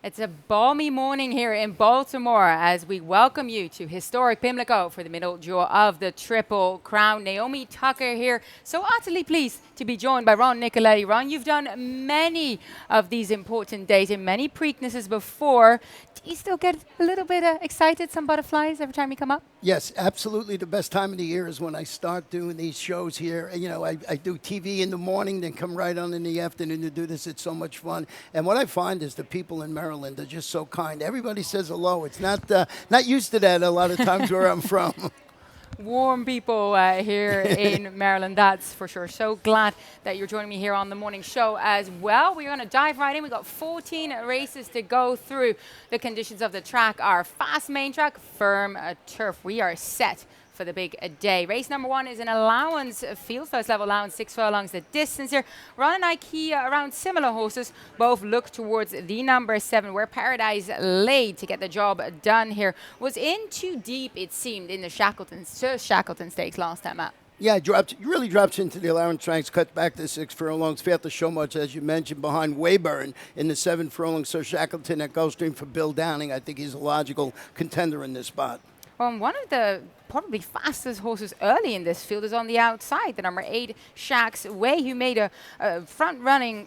It's a balmy morning here in Baltimore as we welcome you to historic Pimlico for the middle draw of the Triple Crown. Naomi Tucker here, so utterly pleased to be joined by Ron Nicoletti. Ron, you've done many of these important days and many Preaknesses before. Do you still get a little bit excited, some butterflies every time you come up? Yes, absolutely. The best time of the year is when I start doing these shows here. You know, I do TV in the morning, then come right on in the afternoon to do this. It's so much fun. And what I find is the people in Maryland are just so kind. Everybody says hello. It's not used to that a lot of times where I'm from. Warm people here in Maryland, that's for sure. So glad that you're joining me here on the morning show as well. We're going to dive right in. We've got 14 races to go through. The conditions of the track are fast main track, firm turf. We are set for the big day. Race number 1 is an allowance field, first level allowance, 6 furlongs the distance here. Ron and I key around similar horses, both look towards the number 7, where Paradise laid to get the job done here. Was in too deep, it seemed, in the Shackleton Stakes last time out. Yeah, it really drops into the allowance ranks, cut back to 6 furlongs. Failed to show much, as you mentioned, behind Wayburn in the 7 furlongs. So Shackleton at Gulfstream for Bill Downing. I think he's a logical contender in this spot. Well, one of the probably fastest horses early in this field is on the outside, the number 8, Shack's Way, who made a front-running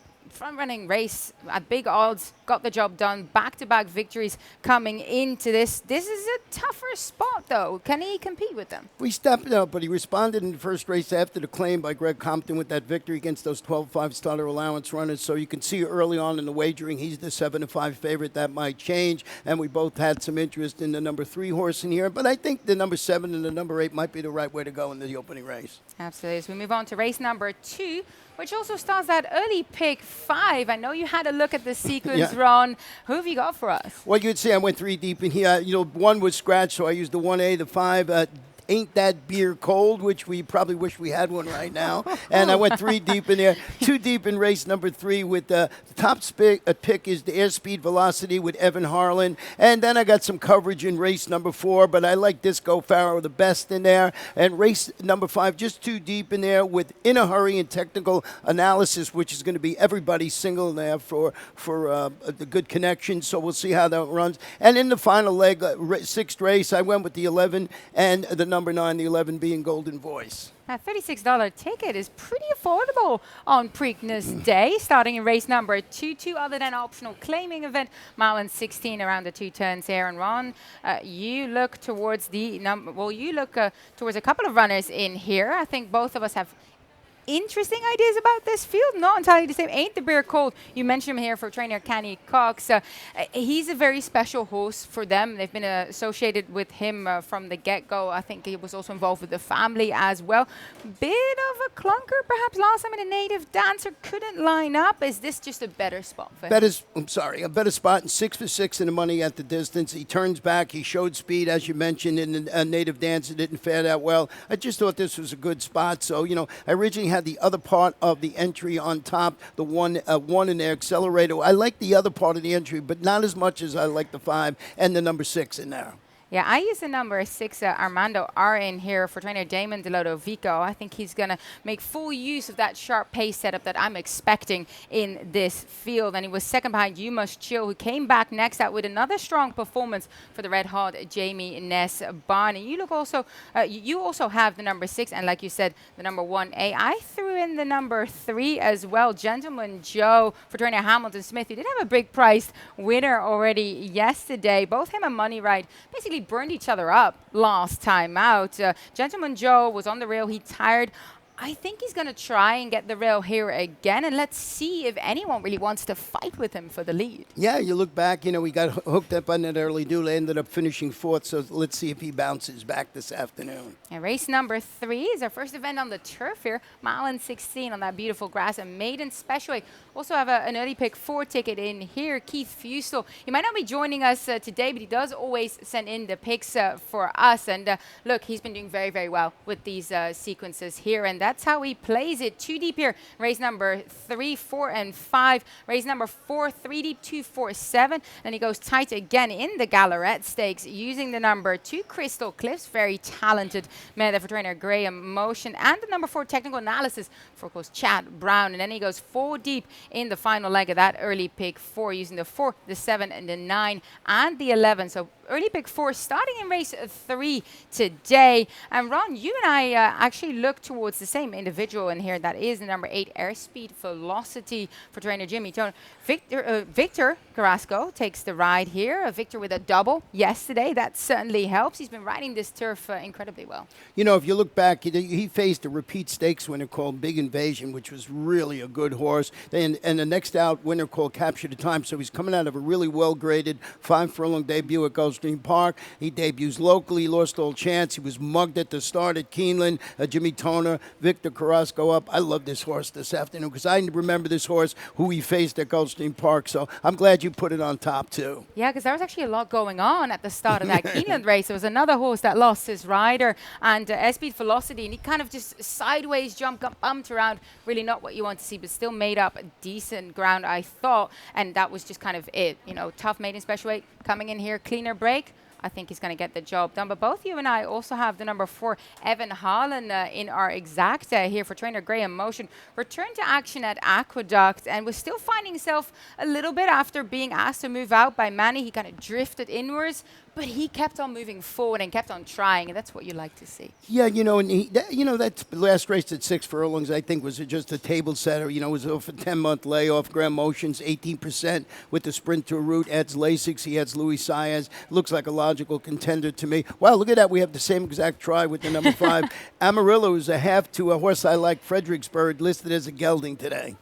race at big odds, got the job done, back-to-back victories coming into this. This is a tougher spot, though. Can he compete with them? We stepped up, but he responded in the first race after the claim by Greg Compton with that victory against those 12 5-starter allowance runners. So you can see early on in the wagering, he's the 7-5 favorite. That might change, and we both had some interest in the number 3 horse in here. But I think the number 7 and the number 8 might be the right way to go in the opening race. Absolutely. As we move on to race number 2, which also starts that early pick 5. I know you had a look at the sequence, Ron. Who have you got for us? Well, you'd say I went 3 deep in here. You know, 1 was scratched, so I used the 1A, the 5. Ain't That Beer Cold, which we probably wish we had one right now. And I went 3 deep in there. 2 deep in race number 3 with the top pick is the Airspeed Velocity with Evan Harlan. And then I got some coverage in race number 4, but I like Disco Pharaoh the best in there. And race number 5, just 2 deep in there with In a Hurry and Technical Analysis, which is going to be everybody's single in there for the good connection. So we'll see how that runs. And in the final leg, 6th race, I went with the 11 and the number 9, the 11 being Golden Voice. That $36 ticket is pretty affordable on Preakness Day, starting in race number 2. 2 other than optional claiming event, mile and 16 around the 2 turns here. And Ron, you look towards the number. Well, you look towards a couple of runners in here. I think both of us have interesting ideas about this field, not entirely the same. Ain't the Beer Cold? You mentioned him here for trainer Kenny Cox. He's a very special horse for them. They've been associated with him from the get-go. I think he was also involved with the family as well. Bit of a clunker, perhaps last time, in a native dancer couldn't line up. Is this just a better spot for him? A better spot, and 6 for 6 in the money at the distance. He turns back. He showed speed, as you mentioned, in the native dancer. Didn't fare that well. I just thought this was a good spot. So, you know, I originally had the other part of the entry on top, the one in the accelerator. I like the other part of the entry, but not as much as I like the 5 and the number 6 in there. Yeah, I use the number 6, Armando R, in here for trainer Damon Delodovico. I think he's going to make full use of that sharp pace setup that I'm expecting in this field. And he was second behind You Must Chill, who came back next out with another strong performance for the red hot Jamie Ness Barney. You look also, you also have the number 6, and like you said, the number 1A. I threw in the number 3 as well, Gentleman Joe for trainer Hamilton Smith. He did have a big priced winner already yesterday. Both him and Money Ride basically burned each other up last time out. Gentleman Joe was on the rail. He tired. I think he's going to try and get the rail here again, and let's see if anyone really wants to fight with him for the lead. Yeah, you look back, you know, we got hooked up on that early duel, ended up finishing 4th, so let's see if he bounces back this afternoon. And race number 3 is our first event on the turf here, mile and 16 on that beautiful grass, and Maiden Specialway. Also have an early pick 4 ticket in here, Keith Fusel. He might not be joining us today, but he does always send in the picks for us. And look, he's been doing very, very well with these sequences here, and that That's how he plays it. 2 deep here. Race number 3, 4, and 5. Race number 4, 3 deep, 2, 4, 7. And he goes tight again in the Gallorette Stakes using the number 2, Crystal Cliffs. Very talented mare there for trainer Graham Motion. And the number 4, Technical Analysis for, of course, Chad Brown. And then he goes 4 deep in the final leg of that early pick 4 using the 4, the 7, and the 9, and the 11. So early pick 4 starting in race 3 today. And Ron, you and I actually look towards the same individual in here. That is the number 8, Airspeed Velocity for trainer Jimmy Toner. Victor Carrasco takes the ride here. Victor with a double yesterday. That certainly helps. He's been riding this turf incredibly well. You know, if you look back, he faced a repeat stakes winner called Big Invasion, which was really a good horse. And the next out winner called Capture the Time. So he's coming out of a really well-graded 5-furlong debut at Gulfstream Park. He debuts locally, lost all chance. He was mugged at the start at Keeneland. Jimmy Toner, Victor Carrasco up. I love this horse this afternoon because I remember this horse who he faced at Gulfstream Park. So I'm glad you put it on top, too. Yeah, because there was actually a lot going on at the start of that Keeneland race. There was another horse that lost his rider, and Airspeed Velocity, and he kind of just sideways jumped, got bumped around. Really not what you want to see, but still made up decent ground, I thought. And that was just kind of it. You know, tough maiden special weight coming in here, cleaner break. I think he's going to get the job done. But both you and I also have the number 4, Evan Holland, in our exacta here for trainer Graham Motion. Returned to action at Aqueduct and was still finding himself a little bit after being asked to move out by Manny. He kind of drifted inwards, but he kept on moving forward and kept on trying, and that's what you like to see. Yeah, you know, and that last race at 6 furlongs, I think, was just a table setter. You know, it was off a 10-month layoff. Graham Motion's 18% with the sprint to a route. Adds Lasix. He adds Luis Saez. Looks like a logical contender to me. Wow, look at that. We have the same exact try with the number 5. Amarillo is a half to a horse I like, Fredericksburg, listed as a gelding today.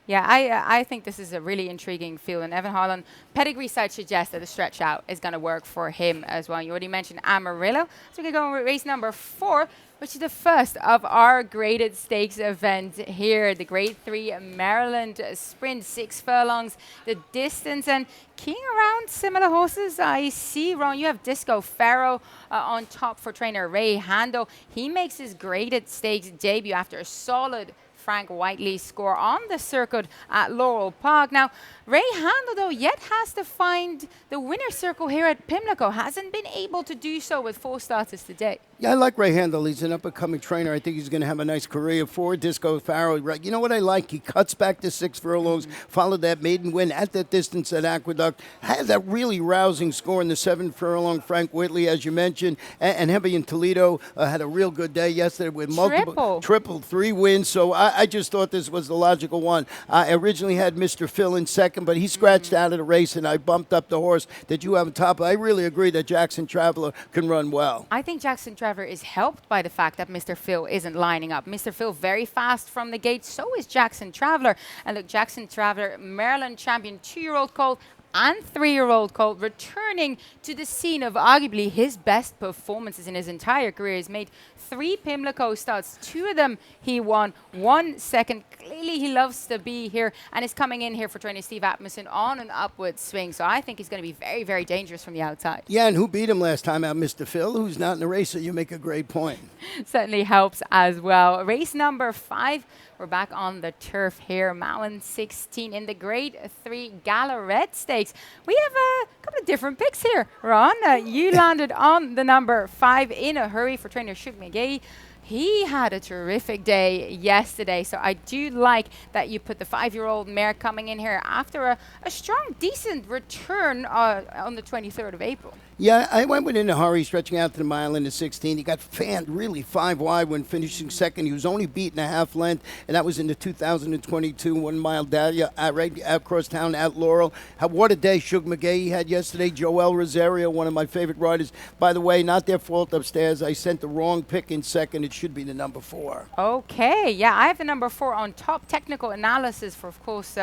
Yeah, I think this is a really intriguing field. And Evan Holland, pedigree side suggests that the stretch out is going to work for him as well. You already mentioned Amarillo. So we're going to go with race number 4, which is the first of our graded stakes event here. The Grade 3 Maryland Sprint, 6 furlongs. The distance and keying around similar horses. I see, Ron, you have Disco Pharaoh on top for trainer Ray Handel. He makes his graded stakes debut after a solid Frank Whiteley score on the circuit at Laurel Park. Now, Ray Handel, though, yet has to find the winner's circle here at Pimlico. Hasn't been able to do so with 4 starters today. Yeah, I like Ray Handel. He's an up-and-coming trainer. I think he's going to have a nice career. 4, Disco Pharaoh. Right. You know what I like? He cuts back to 6 furlongs, followed that maiden win at that distance at Aqueduct, had that really rousing score in the 7 furlong. Frank Whitley, as you mentioned, and Heavy in Toledo had a real good day yesterday with multiple triple 3 wins. So I just thought this was the logical one. I originally had Mr. Phil in second, but he scratched out of the race, and I bumped up the horse that you have on top. I really agree that Jackson Traveler can run well. I think Jackson Traveler is helped by the fact that Mr. Phil isn't lining up. Mr. Phil very fast from the gate, so is Jackson Traveler. And look, Jackson Traveler, Maryland champion, 2-year-old colt and 3-year-old colt, returning to the scene of arguably his best performances in his entire career. He's made 3 Pimlico starts, 2 of them he won, 1 second. Clearly he loves to be here and is coming in here for trainer Steve Atmason on an upward swing. So I think he's going to be very, very dangerous from the outside. Yeah, and who beat him last time out? Mr. Phil, who's not in the race, so you make a great point. Certainly helps as well. Race number 5. We're back on the turf here. Malin 16 in the Grade 3 Gallorette Stakes. We have a couple of different picks here, Ron. You landed on the number 5 in a hurry for trainer Shug McKay. He had a terrific day yesterday, so I do like that you put the 5-year-old mare coming in here after a strong, decent return on the 23rd of April. Yeah, I went with In a Hurry, stretching out to the mile in the 16. He got fanned really 5 wide when finishing second. He was only beaten a half length, and that was in the 2022 1-mile Dahlia right across town at Laurel. What a day Shug McKay had yesterday. Joel Rosario, one of my favorite riders. By the way, not their fault upstairs. I sent the wrong pick in second. It should be the number 4. Okay, yeah, I have the number 4 on top. Technical analysis for, of course,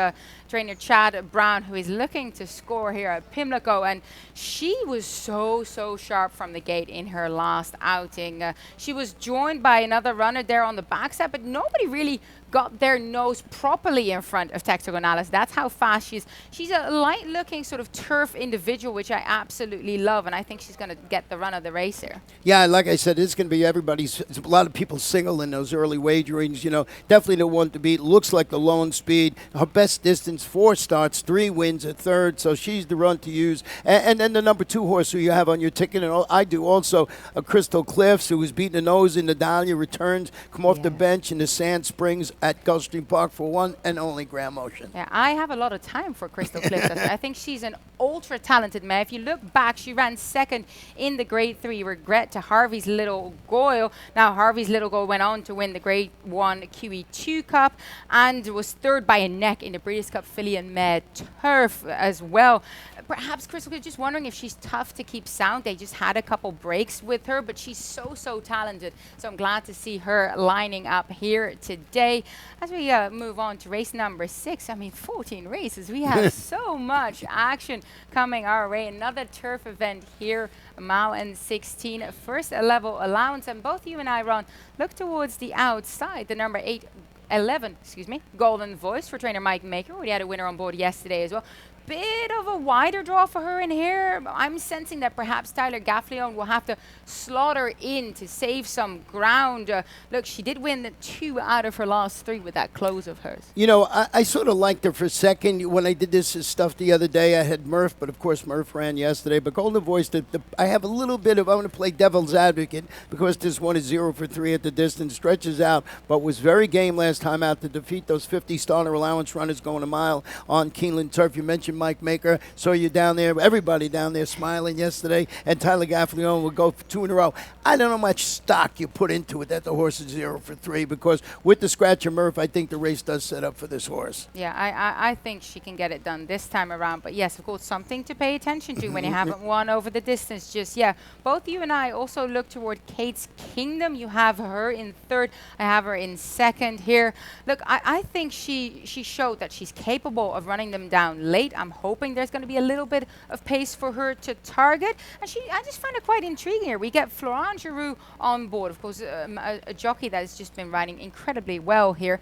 trainer Chad Brown, who is looking to score here at Pimlico, and she was so sharp from the gate in her last outing. She was joined by another runner there on the backside, but nobody really got their nose properly in front of Texagonales. That's how fast she is. She's a light-looking sort of turf individual, which I absolutely love, and I think she's going to get the run of the race here. Yeah, like I said, it's going to be everybody's. A lot of people single in those early wagerings. Definitely the one to beat. Looks like the lone speed. Her best distance, 4 starts, 3 wins, a third. So she's the run to use. And then the number 2 horse who you have on your ticket, and I do also, Crystal Cliffs, who was beating the nose in the Dahlia, returns, come off the bench in the Sand Springs at Gulfstream Park for one and only Grand Motion. Yeah, I have a lot of time for Crystal Cliffs. I think she's an ultra-talented mare. If you look back, she ran second in the Grade 3 Regret to Harvey's Little Goyle. Now, Harvey's Little Goyle went on to win the Grade 1 QE2 Cup and was third by a neck in the Breeders' Cup Filly and Mare Turf as well. Perhaps Crystal Cliff, just wondering if she's tough to keep sound. They just had a couple breaks with her, but she's so talented. So I'm glad to see her lining up here today. As we move on to race number 6, 14 races. We have so much action coming our way. Another turf event here, mile and 16. First level allowance, and both you and I, Ron, look towards the outside. The number 11, Golden Voice for trainer Mike Maker. We had a winner on board yesterday as well. Bit of a wider draw for her in here. I'm sensing that perhaps Tyler Gaffleon will have to slaughter in to save some ground. Look, she did win the 2 out of her last 3 with that close of hers. I sort of liked her for a second. When I did this stuff the other day, I had Murph, but of course Murph ran yesterday. But Golden Voice, I have a little bit of, I'm going to play devil's advocate because this one is 0 for 3 at the distance, stretches out, but was very game last time out to defeat those 50 starter allowance runners going a mile on Keeneland turf. You mentioned Mike Maker, saw you down there, everybody down there smiling yesterday, and Tyler Gaffleon will go for 2 in a row. I don't know how much stock you put into it that the horse is 0 for 3, because with the scratcher Murph, I think the race does set up for this horse. Yeah, I think she can get it done this time around. But yes, of course, something to pay attention to when you haven't won over the distance just yet. Both you and I also look toward Kate's Kingdom. You have her in 3rd. I have her in 2nd here. Look, I think she showed that she's capable of running them down late. I'm hoping there's going to be a little bit of pace for her to target. And I just find it quite intriguing here. We get Florent Giroux on board, of course, a jockey that has just been riding incredibly well here.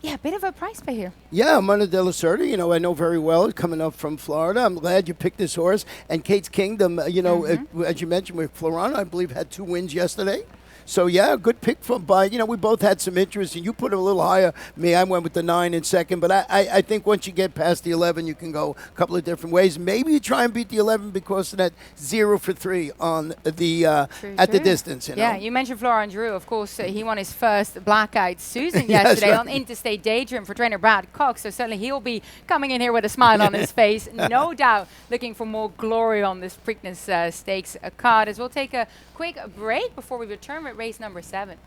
Yeah, a bit of a price pay here. Yeah, Mona de la Cerda, I know very well, coming up from Florida. I'm glad you picked this horse. And Kate's Kingdom, as you mentioned, with Florent, I believe, had 2 wins yesterday. So, yeah, good pick by, we both had some interest, and you put it a little higher. Me, I went with the 9 in 2nd, but I think once you get past the 11, you can go a couple of different ways. Maybe you try and beat the 11 because of that 0 for 3 on the at the distance. Yeah, you mentioned Florent Giroux. Of course, he won his first Black-Eyed Susan yesterday on Interstate Daydream for trainer Brad Cox. So certainly he'll be coming in here with a smile on his face, no doubt, looking for more glory on this Preakness Stakes card. As we'll take a quick break before we return with race number 7.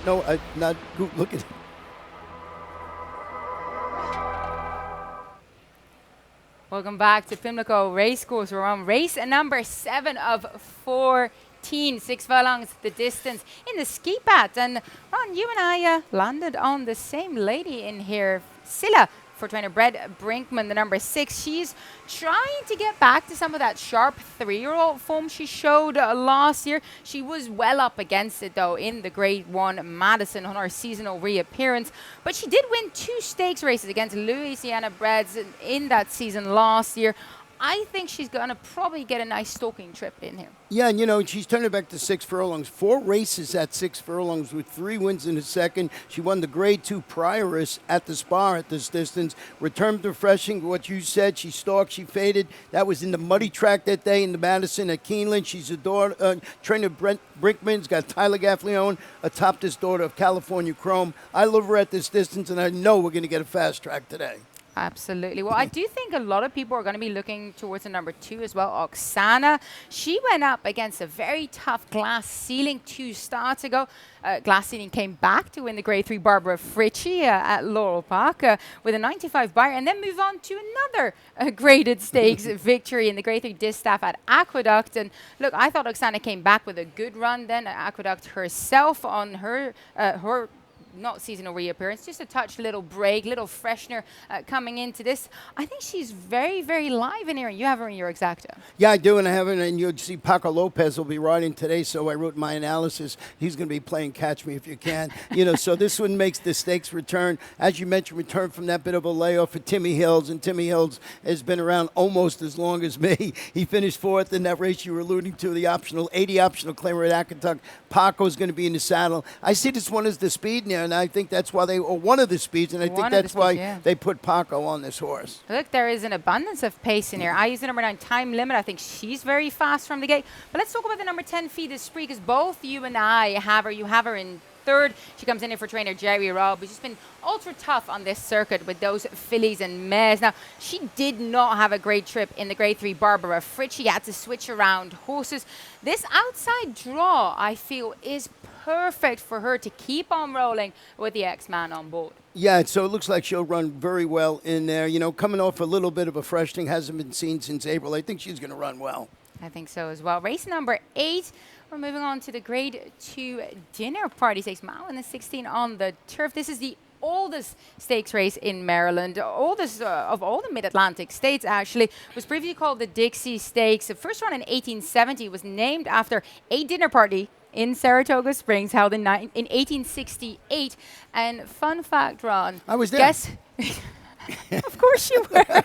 No, I'm not looking. Welcome back to Pimlico Racecourse. We're on race number 7 of 14, 6 furlongs the distance in the Skipat. And Ron, you and I landed on the same lady in here, Scylla, for trainer Brett Brinkman, the number 6. She's trying to get back to some of that sharp 3-year-old form she showed last year. She was well up against it, though, in the Grade 1 Madison on her seasonal reappearance. But she did win 2 stakes races against Louisiana breds in that season last year. I think she's going to probably get a nice stalking trip in here. Yeah, and she's turning back to 6 furlongs. 4 races at 6 furlongs with 3 wins in the 2nd. She won the Grade 2 Prioress at the Spa at this distance. Returned refreshing. What you said, she stalked, she faded. That was in the muddy track that day in the Madison at Keeneland. She's a daughter, trainer Brent Brinkman's got Tyler Gaffleon atop this daughter of California Chrome. I love her at this distance, and I know we're going to get a fast track today. Absolutely. Well, I do think a lot of people are going to be looking towards the number 2 as well, Oksana. She went up against a very tough glass ceiling 2 starts ago. Glass ceiling came back to win the Grade 3 Barbara Fritchie at Laurel Park with a 95 buyer, and then move on to another graded stakes victory in the Grade 3 Distaff at Aqueduct. And look, I thought Oksana came back with a good run then at Aqueduct herself on her not seasonal reappearance, just a touch, little break, little freshener coming into this. I think she's very, very live in here, and you have her in your exacta. Yeah, I do, and I have it, and you'll see Paco Lopez will be riding today, so I wrote my analysis. He's going to be playing Catch Me If You Can. So this one makes the stakes return. As you mentioned, return from that bit of a layoff for Timmy Hills, and Timmy Hills has been around almost as long as me. He finished 4th in that race you were alluding to, the optional 80 optional claimer at Aqueduct. Paco's going to be in the saddle. I see this one as the speed now, and I think that's why or one of the speeds, and I think that's why they put Paco on this horse. Look, there is an abundance of pace in here. I use the number 9 Time Limit. I think she's very fast from the gate. But let's talk about the number 10 Feed is Spree, because both you and I have her. You have her in 3rd. She comes in here for trainer Jerry Robb, who's just been ultra tough on this circuit with those fillies and mares. Now, she did not have a great trip in the Grade 3 Barbara Fritchie. She had to switch around horses. This outside draw, I feel, is perfect for her to keep on rolling with the X-Man on board. Yeah, so it looks like she'll run very well in there. Coming off a little bit of a freshening, hasn't been seen since April. I think she's going to run well. I think so as well. Race number 8. We're moving on to the Grade 2 Dinner Party Stakes. Mile in the 16 on the turf. This is the oldest stakes race in Maryland, oldest of all the Mid-Atlantic states, actually. Was previously called the Dixie Stakes. The first run in 1870 was named after a dinner party in Saratoga Springs, held in 1868. And fun fact, Ron. I was there. Guess of course you were.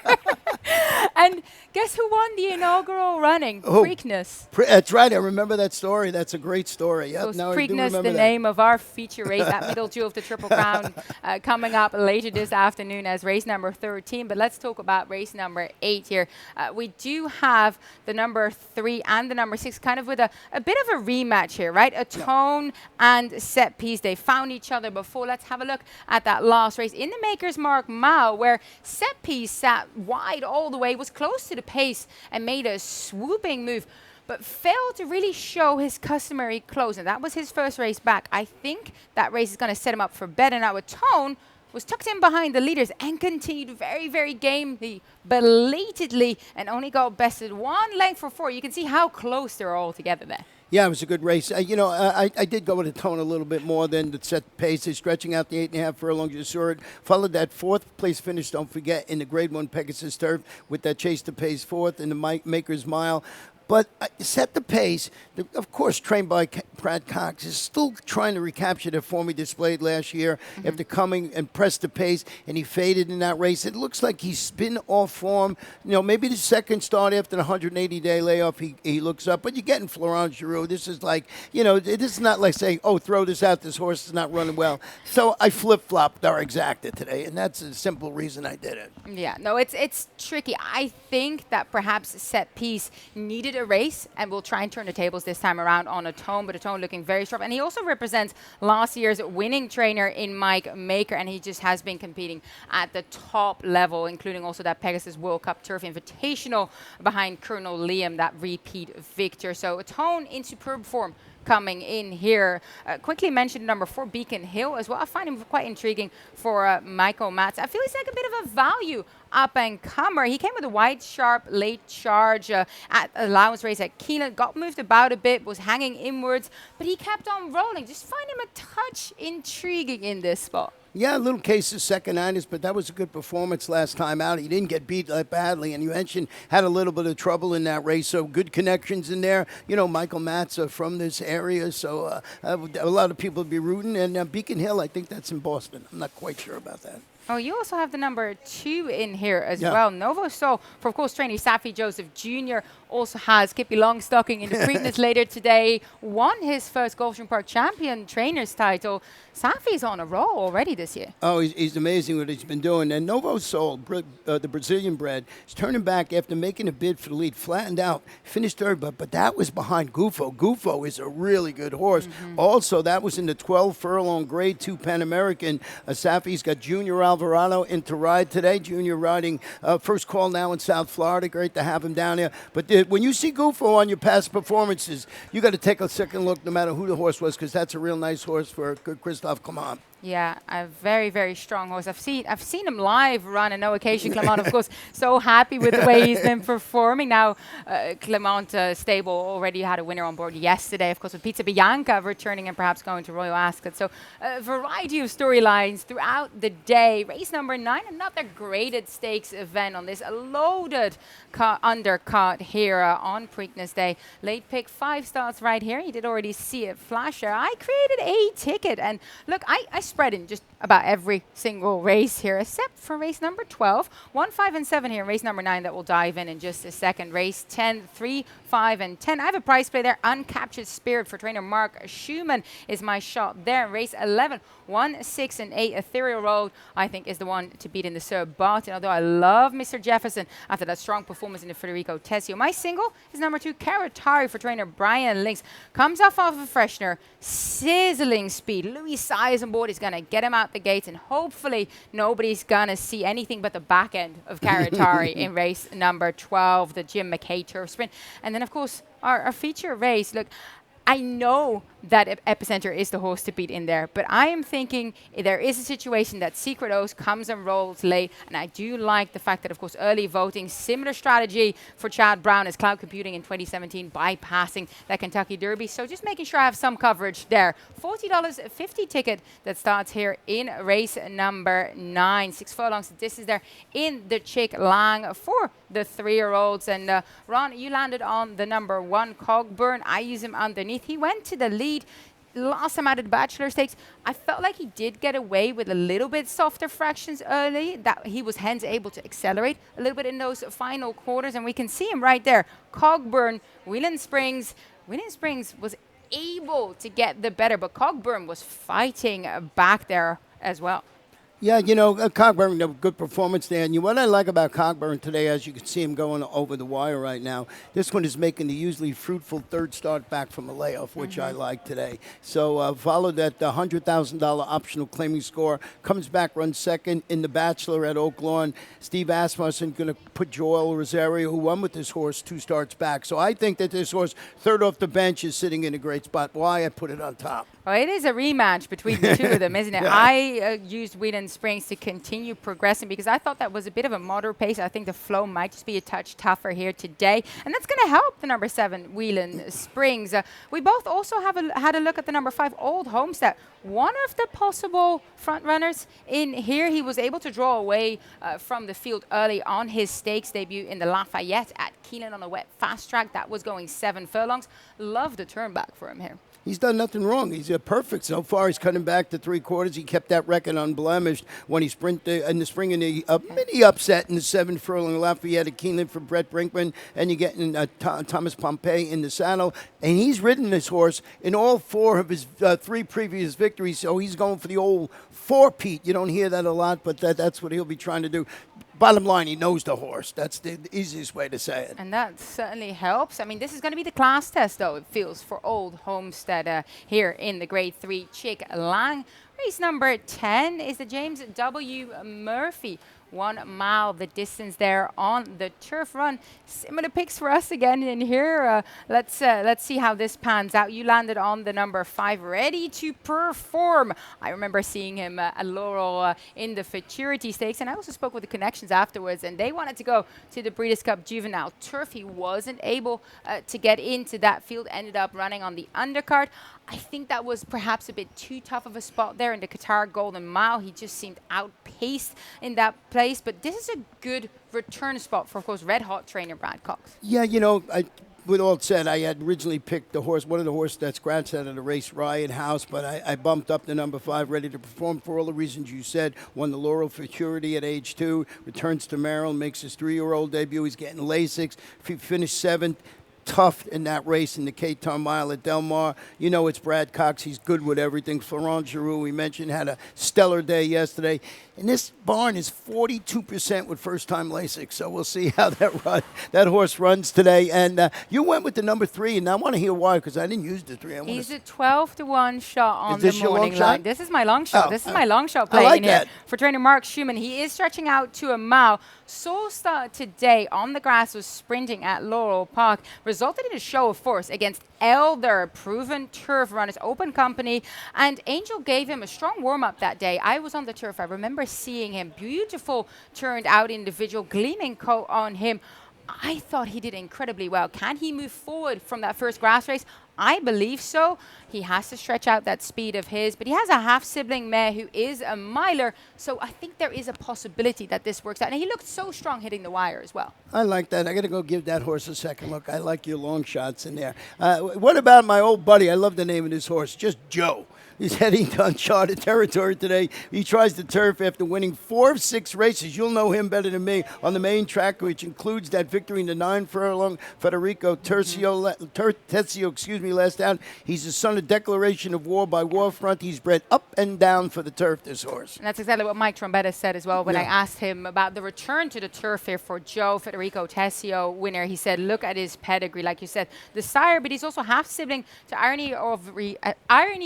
And guess who won the inaugural running? Preakness. That's right. I remember that story. That's a great story. Yep. So Preakness, the name of our feature race, that middle jewel of the Triple Crown, coming up later this afternoon as race number 13. But let's talk about race number 8 here. We do have the number 3 and the number 6 kind of with a bit of a rematch here, right? A Tone and Set Piece. They found each other before. Let's have a look at that last race in the Maker's Mark Mile, where Set Piece sat wide all the way, was close to the pace and made a swooping move, but failed to really show his customary close. And that was his first race back. I think that race is going to set him up for better. Now, a Tone was tucked in behind the leaders and continued very, very gamely, belatedly, and only got bested 1 length for 4. You can see how close they're all together there. Yeah, it was a good race. I did go with a Tone a little bit more than the set pace. They're stretching out the 8.5 furlongs. You saw it. Followed that 4th place finish, don't forget, in the Grade 1 Pegasus Turf with that Chase to Pace 4th in the Maker's Mile. But Set the Pace, of course, trained by Brad Cox, is still trying to recapture the form he displayed last year after coming and pressed the pace, and he faded in that race. It looks like he's been off form. Maybe the second start after the 180-day layoff, he looks up. But you're getting Florent Giroux. This is like, this is not like saying, oh, throw this out, this horse is not running well. So I flip-flopped our exacta today, and that's the simple reason I did it. Yeah, no, it's tricky. I think that perhaps Set Piece needed a race, and we'll try and turn the tables this time around on a Tone, but a Tone looking very sharp. And he also represents last year's winning trainer in Mike Maker, and he just has been competing at the top level, including also that Pegasus World Cup Turf Invitational behind Colonel Liam, that repeat victor. So a Tone in superb form coming in here. Quickly mentioned number 4, Beacon Hill as well. I find him quite intriguing for Michael Matz. I feel he's like a bit of a value up-and-comer. He came with a wide, sharp, late charge at Allowance race at Keeneland, got moved about a bit, was hanging inwards, but he kept on rolling. Just find him a touch intriguing in this spot. Yeah, a little case of second-itis, but that was a good performance last time out. He didn't get beat that badly, and you mentioned had a little bit of trouble in that race, so good connections in there. Michael Matz from this area, so a lot of people would be rooting. And Beacon Hill, I think that's in Boston. I'm not quite sure about that. Oh, you also have the number 2 in here as Yeah. well. Novo Sol, for of course, trainee Safi Joseph Jr. also has Kippy Longstocking in the Preakness later today. Won his first Gulfstream Park Champion Trainers title. Safi's on a roll already this year. Oh, he's amazing what he's been doing. And Novo Sol, the Brazilian bred, is turning back after making a bid for the lead. Flattened out, finished third, but that was behind Gufo. Gufo is a really good horse. Also, that was in the 12 furlong Grade 2 Pan American. Safi's got Junior Alvarado in to ride today. Junior riding first call now in South Florida. Great to have him down there. But when you see Gufo on your past performances, you got to take a second look no matter who the horse was, because that's a real nice horse for Christophe Clement. Yeah, a very, very strong horse. I've seen him live run on no occasion. Clement, of course, so happy with the way he's been performing. Now, Clement stable already had a winner on board yesterday, of course, with Pizza Bianca returning and perhaps going to Royal Ascot. So a variety of storylines throughout the day. Race number 9, another graded stakes event on this loaded undercut here on Preakness Day. Late pick, 5 starts right here. You did already see it flash there. I created a ticket, and look, I spread in just about every single race here, except for race number 12. 1, 5, and 7 here. Race number 9 that we'll dive in just a second. Race 10, 3, 5, and 10. I have a price play there. Uncaptured Spirit for trainer Mark Schumann is my shot there. Race 11, 1, 6, and 8. Ethereal Road, I think, is the one to beat in the Sir Barton. Although I love Mr. Jefferson after that strong performance in the Federico Tessio. My single is number 2, Caratari for trainer Brian Links. Comes off of a freshener. Sizzling speed. Louis Size on board is going to get him out the gates, and hopefully nobody's going to see anything but the back end of Caratari in race number 12, the Jim McKay Turf Sprint. And then, of course, our feature race. Look, I know that Epicenter is the horse to beat in there, but I am thinking there is a situation that Secret Oath comes and rolls late, and I do like the fact that, of course, early voting, similar strategy for Chad Brown as Cloud Computing in 2017, bypassing that Kentucky Derby. So just making sure I have some coverage there. $40.50 ticket that starts here in race number 9. 6 furlongs. This is there in the Chick Lang for the 3-year-olds. And Ron, you landed on the number 1, Cogburn. I use him underneath. He went to the lead last time out of the Bachelor Stakes. I felt like he did get away with a little bit softer fractions early, that he was hence able to accelerate a little bit in those final quarters, and we can see him right there. Cogburn, Wheeling Springs. Wheeling Springs was able to get the better, but Cogburn was fighting back there as well. Yeah, you know, Cogburn, a good performance there. And what I like about Cogburn today, as you can see him going over the wire right now, this one is making the usually fruitful third start back from a layoff, which I like today. So followed that $100,000 optional claiming score, comes back, runs second in the Bachelor at Oak Lawn. Steve Asmussen going to put Joel Rosario, who won with this horse, 2 starts back. So I think that this horse, third off the bench, is sitting in a great spot. Why I put it on top. Well, it is a rematch between the two of them, isn't it? Yeah. I used Wheeling Springs to continue progressing because I thought that was a bit of a moderate pace. I think the flow might just be a touch tougher here today. And that's going to help the number 7, Wheeling Springs. We both also had a look at the number 5, Old Homestead. One of the possible front runners in here. He was able to draw away from the field early on his stakes debut in the Lafayette at Keeneland on a wet fast track. That was going 7 furlongs. Love the turn back for him here. He's done nothing wrong. He's perfect so far. He's cutting back to 3/4. He kept that record unblemished when he sprinted in the spring in the mini upset in the 7 furlong Lafayette at Keeneland for Brett Brinkman, and you're getting Thomas Pompey in the saddle. And he's ridden this horse in all 4 of his 3 previous victories, so he's going for the old 4-peat. You don't hear that a lot, but that's what he'll be trying to do. Bottom line, he knows the horse. That's the easiest way to say it. And that certainly helps. I mean, this is going to be the class test, though, it feels, for Old Homestead here in the Grade 3 Chick Lang. Race number 10 is the James W. Murphy. 1 mile, the distance there on the turf run. Similar picks for us again in here. Let's see how this pans out. You landed on the number 5, Ready to Perform. I remember seeing him at Laurel in the Futurity Stakes, and I also spoke with the connections afterwards, and they wanted to go to the Breeders' Cup Juvenile Turf. He wasn't able to get into that field, ended up running on the undercard. I think that was perhaps a bit too tough of a spot there in the Qatar Golden Mile. He just seemed outpaced in that place. But this is a good return spot for, of course, red-hot trainer Brad Cox. Yeah, you know, with all said, I had originally picked one of the horses that scratched out of the race, Riot House, but I bumped up to number 5, Ready to Perform for all the reasons you said. Won the Laurel Futurity at age 2, returns to Maryland, makes his 3-year-old debut. He's getting Lasix. Finished 7th. Tough in that race in the K-Ton Mile at Del Mar. You know it's Brad Cox. He's good with everything. Florent Giroux, we mentioned, had a stellar day yesterday. And this barn is 42% with first-time Lasix. So we'll see how that horse runs today. And you went with the number 3, and I want to hear why, because I didn't use the 3. He's a 12-1 shot on the morning line. This is my long shot. This is my long shot play like in here that. for trainer Mark Schumann. He is stretching out to a mile. Sole start today on the grass was sprinting at Laurel Park. Resulted in a show of force against Elder, proven turf runners, open company, and Angel gave him a strong warm-up that day. I was on the turf. I remember seeing him. Beautiful turned out individual, gleaming coat on him. I thought he did incredibly well. Can he move forward from that first grass race? I believe so. He has to stretch out that speed of his, but he has a half-sibling mare who is a miler, so I think there is a possibility that this works out. And he looked so strong hitting the wire as well. I like that. I got to go give that horse a second look. I like your long shots in there. What about my old buddy? I love the name of this horse, just Joe. He's heading to uncharted territory today. He tries the turf after winning 4 of 6 races. You'll know him better than me on the main track, which includes that victory in the 9-furlong Federico Tessio, last out. He's the son of declaration of war by Warfront. He's bred up and down for the turf, this horse. And that's exactly what Mike Trombetta said as well when I asked him about the return to the turf here for Joe, Federico Tessio winner. He said, look at his pedigree, like you said, the sire, but he's also half-sibling to Irony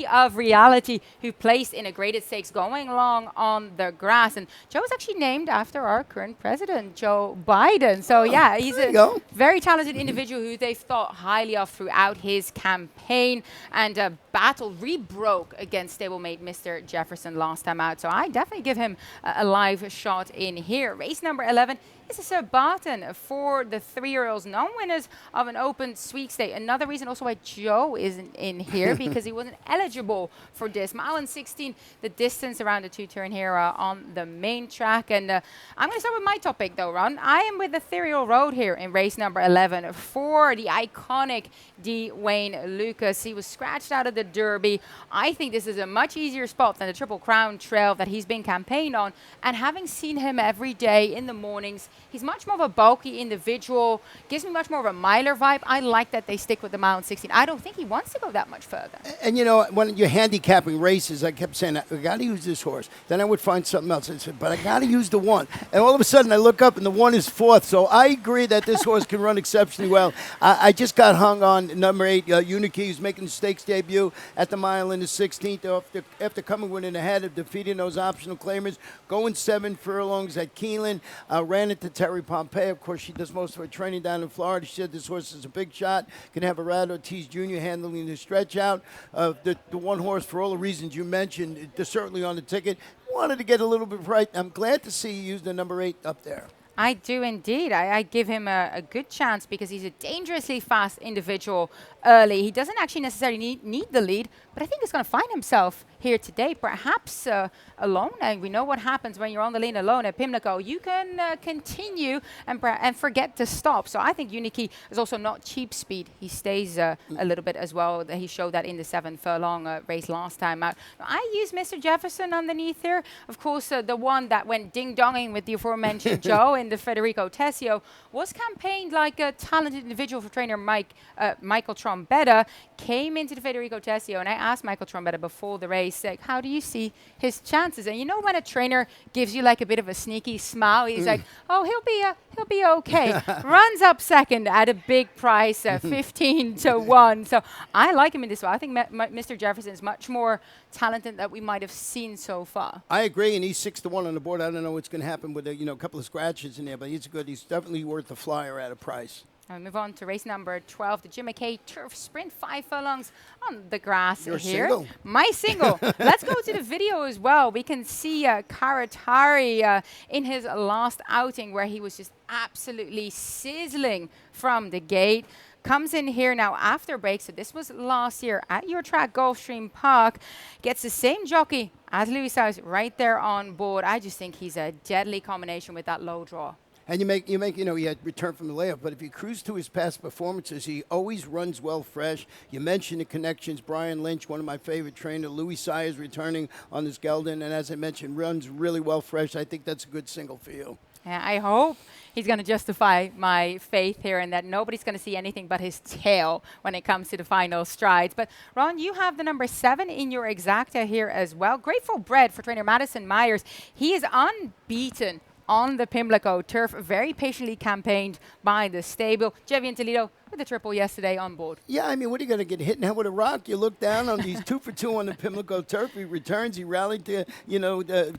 of Reality, who placed in a graded stakes going long on the grass. And Joe is actually named after our current president, Joe Biden. So yeah, he's a very talented individual who they've thought highly of throughout his campaign, and battle re-broke against stablemate Mr. Jefferson last time out. So I definitely give him a live shot in here. Race number 11. This is Sir Barton for the 3-year-olds, non-winners of an open sweepstake. Another reason also why Joe isn't in here, because he wasn't eligible for this. Mile and 16, the distance around the 2-turn here on the main track. And I'm going to start with my topic though, Ron. I am with Ethereal Road here in race number 11 for the iconic D. Wayne Lucas. He was scratched out of the Derby. I think this is a much easier spot than the Triple Crown Trail that he's been campaigned on. And having seen him every day in the mornings, he's much more of a bulky individual, gives me much more of a miler vibe. I like that they stick with the mile and 16. I don't think he wants to go that much further. And you know, when you're handicapping races, I kept saying, I got to use this horse. Then I would find something else. I said, but I got to use the 1. And all of a sudden I look up and the 1 is 4th. So I agree that this horse can run exceptionally well. I just got hung on number 8, Uniki, who's making the stakes debut at the mile in the 16th after coming winning ahead of defeating those optional claimers, going 7 furlongs at Keeneland, ran into Terry Pompey. Of course, she does most of her training down in Florida. She said this horse is a big shot. Can have a Rad Ortiz Jr. handling the stretch out. The 1 horse, for all the reasons you mentioned, they're certainly on the ticket. Wanted to get a little bit right. I'm glad to see you use the number 8 up there. I do indeed. I give him a good chance because he's a dangerously fast individual early. He doesn't actually necessarily need the lead, but I think he's going to find himself here today, perhaps alone. And we know what happens when you're on the lane alone at Pimlico. You can continue and forget to stop. So I think Uniki is also not cheap speed. He stays a little bit as well. He showed that in the 7 furlong race last time out. I used Mr. Jefferson underneath here. Of course, the one that went ding-donging with the aforementioned Joe in the Federico Tessio was campaigned like a talented individual for trainer Michael Trombetta. Came into the Federico Tessio, and I asked Michael Trombetta before the race, like, how do you see his chances? And you know, when a trainer gives you like a bit of a sneaky smile, he's like, oh, he'll be okay. Runs up second at a big price, 15-1. So I like him in this one. I think Mr. Jefferson is much more talented than we might have seen so far. I agree, and he's 6-1 on the board. I don't know what's going to happen with a couple of scratches in there, but he's good. He's definitely worth the flyer at a price. We move on to race number 12, the Jim McKay Turf Sprint, 5 furlongs on the grass here. Single. My single. Let's go to the video as well. We can see Karatari in his last outing where he was just absolutely sizzling from the gate. Comes in here now after break, so this was last year at your track, Gulfstream Park. Gets the same jockey as Louis House right there on board. I just think he's a deadly combination with that low draw. And he had returned from the layoff. But if you cruise to his past performances, he always runs well fresh. You mentioned the connections. Brian Lynch, one of my favorite trainers. Louis Sayers returning on this Geldon. And as I mentioned, runs really well fresh. I think that's a good single for you. Yeah, I hope he's going to justify my faith here and that nobody's going to see anything but his tail when it comes to the final strides. But Ron, you have the number 7 in your exacta here as well. Grateful Bread for trainer Madison Myers. He is unbeaten on the Pimlico turf, very patiently campaigned by the stable. Jevi and Toledo with the triple yesterday on board. Yeah, I mean, what are you going to get hit now with a rock? You look down on these 2 for 2 on the Pimlico turf. He returns. He rallied to,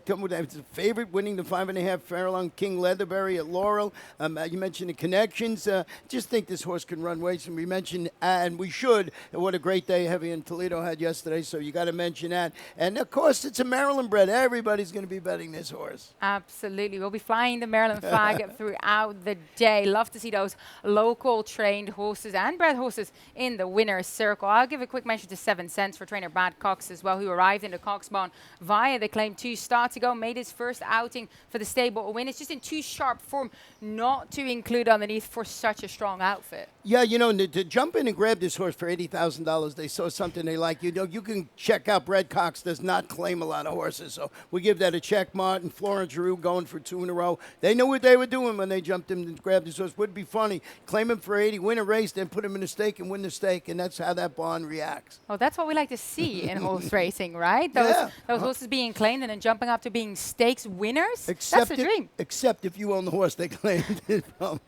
come with his favorite, winning the 5.5 furlong King Leatherberry at Laurel. You mentioned the connections. Just think this horse can run ways. And we mentioned, and we should, what a great day Heavy and Toledo had yesterday. So you got to mention that. And of course, it's a Maryland bred. Everybody's going to be betting this horse. Absolutely. We'll be flying the Maryland flag throughout the day. Love to see those local trained horses and bred horses in the winner's circle. I'll give a quick mention to 7 Cents for trainer Brad Cox as well, who arrived in the Cox Barn via the Claim 2 start to go, made his first outing for the stable. A win. It's just in too sharp form not to include underneath for such a strong outfit. Yeah, to jump in and grab this horse for $80,000, they saw something they like. You can check out Brad Cox does not claim a lot of horses, so we give that a check. Martin, Florence Giroux going for 2 in a row. They knew what they were doing when they jumped in and grabbed this horse. Would be funny. Claim him for 80, win a race, then put him in a stake and win the stake, and that's how that barn reacts. Well, that's what we like to see in horse racing, right? Those horses being claimed and then jumping up to being stakes winners. That's the dream. Except if you own the horse they claimed it from.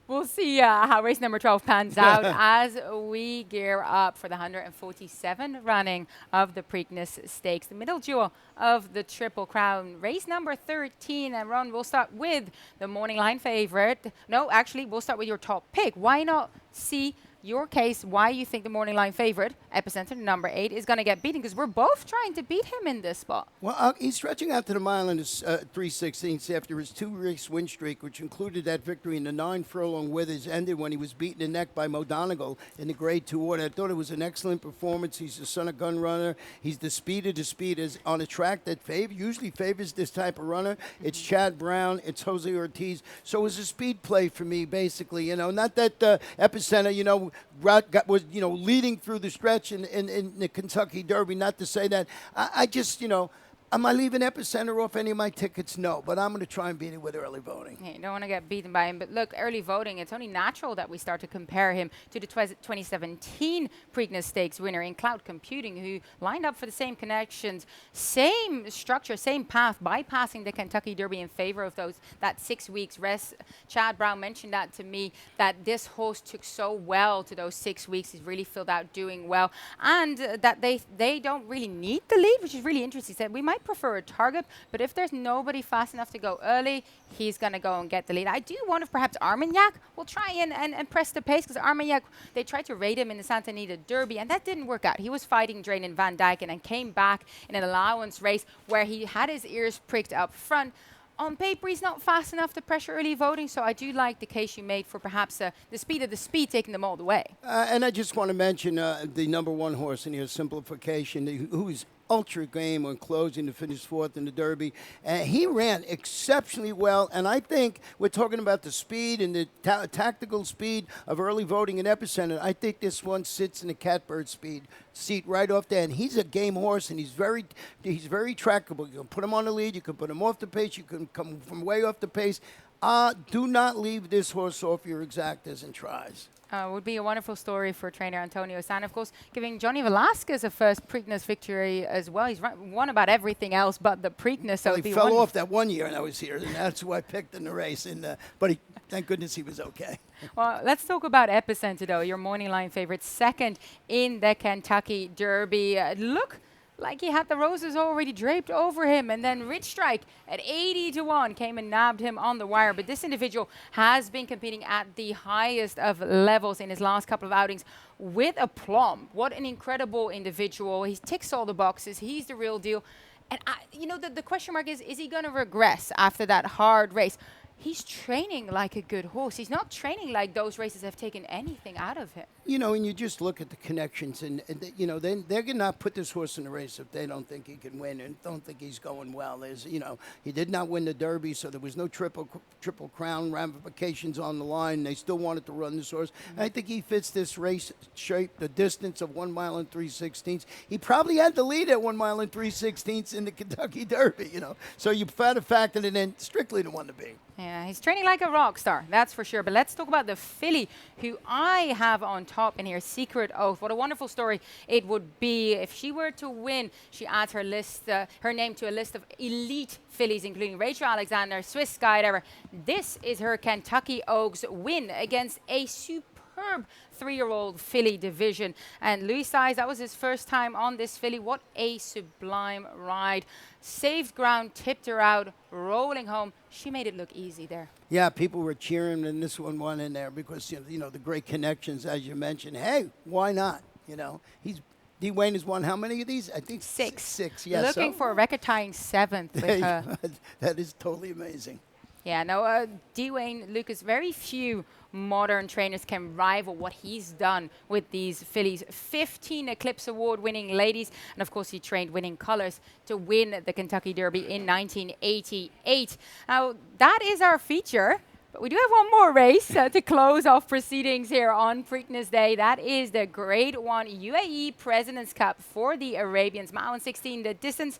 We'll see how race number 12 pans out as we gear up for the 147 running of the Preakness Stakes, the middle jewel of the Triple Crown. Race number 13, and Ron, we'll start with the morning line favorite. No, actually, we'll start with your top pick. Why not see your case why you think the morning line favorite, Epicenter, number 8, is going to get beaten, because we're both trying to beat him in this spot. Well, he's stretching out to the mile in his 3/16 after his 2-race win streak, which included that victory in the 9 furlong Withers, ended when he was beaten in the neck by Mo Donegal in the Grade 2 order. I thought it was an excellent performance. He's the son of gun runner. He's the speed of the speeders on a track that usually favors this type of runner. It's Chad Brown. It's Jose Ortiz. So it was a speed play for me, basically. Not that Epicenter, was leading through the stretch in the Kentucky Derby. Not to say that I just am I leaving Epicenter off any of my tickets? No, but I'm going to try and beat it with early voting. Yeah, you don't want to get beaten by him. But look, early voting, it's only natural that we start to compare him to the 2017 Preakness Stakes winner in Cloud Computing, who lined up for the same connections, same structure, same path, bypassing the Kentucky Derby in favor of that 6 weeks rest. Chad Brown mentioned that to me, that this horse took so well to those 6 weeks. He's really filled out doing well. And that they don't really need the lead, which is really interesting. He said, we might prefer a target, but if there's nobody fast enough to go early, he's going to go and get the lead. I do wonder if perhaps Armagnac will try and press the pace, because Armagnac, they tried to rate him in the Santa Anita Derby, and that didn't work out. He was fighting Drain and Van Dyke and then came back in an allowance race where he had his ears pricked up front. On paper, he's not fast enough to pressure early voting, so I do like the case you made for perhaps the speed of the speed taking them all the way. And I just want to mention the number 1 horse in here, Simplification, who's ultra game on closing to finish 4th in the Derby. He ran exceptionally well, and I think we're talking about the speed and the tactical speed of early voting in Epicenter. I think this one sits in the catbird seat right off there, and he's a game horse, and he's very trackable. You can put him on the lead, you can put him off the pace, you can come from way off the pace. Do not leave this horse off your exactas and tries. Would be a wonderful story for trainer Antonio San. Of course, giving Johnny Velasquez a first Preakness victory as well. He's won about everything else but the Preakness. So well, he fell off that one year and I was here, and that's who I picked in the race. But thank goodness he was okay. Well, let's talk about Epicenter, though, your morning line favorite, second in the Kentucky Derby. Look like he had the roses already draped over him, and then Rich Strike at 80-1 came and nabbed him on the wire. But this individual has been competing at the highest of levels in his last couple of outings with aplomb. What an incredible individual. He ticks all the boxes. He's the real deal. And the question mark is he going to regress after that hard race? He's training like a good horse. He's not training like those races have taken anything out of him. You know, and you just look at the connections, you know, they're going to not put this horse in the race if they don't think he can win and don't think he's going well. There's, you know, he did not win the Derby, so there was no triple crown ramifications on the line. They still wanted to run this horse. I think he fits this race shape, the distance of 1 mile and 3/16. He probably had the lead at 1 mile and 3/16 in the Kentucky Derby, you know. So you had to factor it in strictly the one to beat. Yeah, he's training like a rock star, that's for sure. But let's talk about the filly who I have on top in here, Secret Oath. What a wonderful story it would be if she were to win. She adds her list, her name to a list of elite fillies, including Rachel Alexander, Swiss Skydiver. This is her Kentucky Oaks win against a superb 3-year-old filly division. And Louis Size, that was his first time on this filly. What a sublime ride. Saved ground, tipped her out, rolling home. She made it look easy there. Yeah, people were cheering when this one won in there because, you know, the great connections, as you mentioned. Hey, why not? You know, D. Wayne has won how many of these? I think 6. 6, yes. Looking for a record-tying 7th with her. That is totally amazing. Yeah, no, Dwayne Lucas, very few modern trainers can rival what he's done with these fillies. 15 Eclipse Award-winning ladies, and of course he trained winning colors to win the Kentucky Derby in 1988. Now, that is our feature. But we do have one more race to close off proceedings here on Preakness Day. That is the Grade 1 UAE President's Cup for the Arabians. Mile and 16, the distance.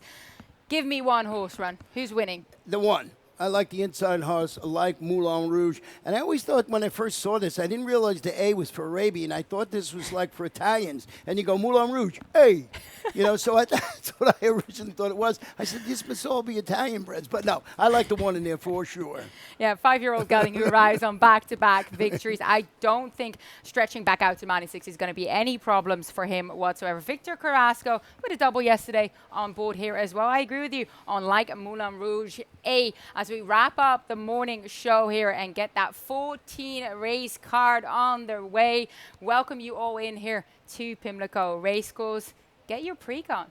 Give me one horse run. Who's winning? The one. I like the inside horse. I like Moulin Rouge. And I always thought when I first saw this, I didn't realize the A was for Arabian. I thought this was like for Italians. And you go, Moulin Rouge, A. You know, so that's what I originally thought it was. I said, this must all be Italian breds. But no, I like the one in there for sure. Yeah, 5-year-old gelding who arrives on back-to-back victories. I don't think stretching back out to 96 is going to be any problems for him whatsoever. Victor Carrasco with a double yesterday on board here as well. I agree with you on like Moulin Rouge A as we wrap up the morning show here and get that 14 race card on the way. Welcome you all in here to Pimlico Racecourse. Get your pre-con.